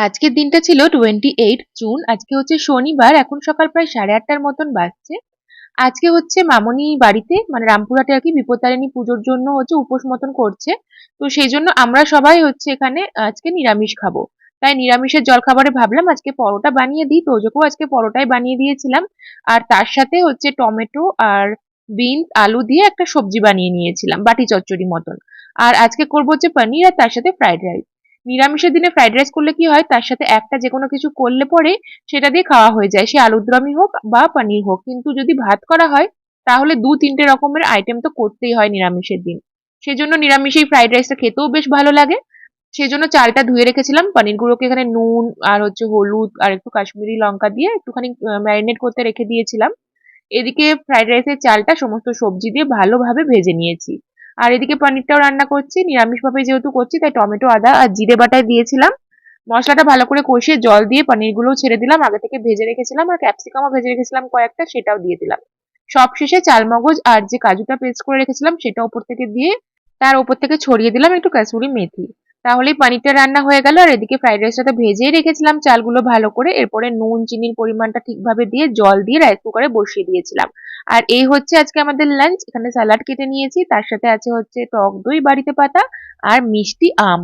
আজকের দিনটা ছিল 28 জুন। আজকে হচ্ছে শনিবার। এখন সকাল প্রায় 8:30টার মতন বাজছে। আজকে হচ্ছে মামনি বাড়িতে মানে রামপুরহাটে আর কি বিপত্তারিণী পুজোর জন্য হচ্ছে উপোস মতন করছে। তো সেই জন্য আমরা সবাই হচ্ছে এখানে আজকে নিরামিষ খাবো। তাই নিরামিষের জলখাবারে ভাবলাম আজকে পরোটা বানিয়ে দিই। তোজোকেও আজকে পরোটাই বানিয়ে দিয়েছিলাম। আর তার সাথে হচ্ছে টমেটো আর বিনস আলু দিয়ে একটা সবজি বানিয়ে নিয়েছিলাম বাটি চচ্চড়ি মতন। আর আজকে করবো হচ্ছে পনির আর তার সাথে ফ্রাইড রাইস। নিরামিষের দিনে ফ্রাইড রাইস করলে কি হয়, তার সাথে একটা যে কোনো কিছু করলে পরে সেটা দিয়ে খাওয়া হয়ে যায়, সে আলুর দমই হোক বা পনির হোক। কিন্তু যদি ভাত করা হয় তাহলে 2-3টে রকমের আইটেম তো করতেই হয় নিরামিষের দিন। সেজন্য নিরামিষেই ফ্রাইড রাইসটা খেতেও বেশ ভালো লাগে। সেজন্য চালটা ধুয়ে রেখেছিলাম, পনির গুলোকে এখানে নুন আর হচ্ছে হলুদ আর একটু কাশ্মীরি লঙ্কা দিয়ে একটুখানি ম্যারিনেট করতে রেখে দিয়েছিলাম। এদিকে ফ্রাইড রাইসের চালটা সমস্ত সবজি দিয়ে ভালোভাবে ভেজে নিয়েছি। আর এদিকে পনিরটাও রান্না করছি, নিরামিষভাবে যেহেতু করছি তাই টমেটো আদা আর জিরে বাটায় দিয়েছিলাম। মশলাটা ভালো করে কষিয়ে জল দিয়ে পনিরগুলোও ছেড়ে দিলাম, আগে থেকে ভেজে রেখেছিলাম আর ক্যাপসিকামও ভেজে রেখেছিলাম কয়েকটা, সেটাও দিয়ে দিলাম। সবশেষে চালমগজ আর যে কাজুটা পেস্ট করে রেখেছিলাম সেটা ওপর থেকে দিয়ে তার ওপর থেকে ছড়িয়ে দিলাম একটু কাসুরি মেথি। তাহলেই পনিরটা রান্না হয়ে গেল। আর এদিকে ফ্রাইড রাইসটা তো ভেজেই রেখেছিলাম চালগুলো ভালো করে, এরপরে নুন চিনির পরিমাণটা ঠিকভাবে দিয়ে জল দিয়ে রাইস কুকারে বসিয়ে দিয়েছিলাম। আর এই হচ্ছে আজকে আমাদের লাঞ্চ। এখানে স্যালাড কেটে নিয়েছি, তার সাথে আছে হচ্ছে টক দই বাড়িতে পাতা আর মিষ্টি আম।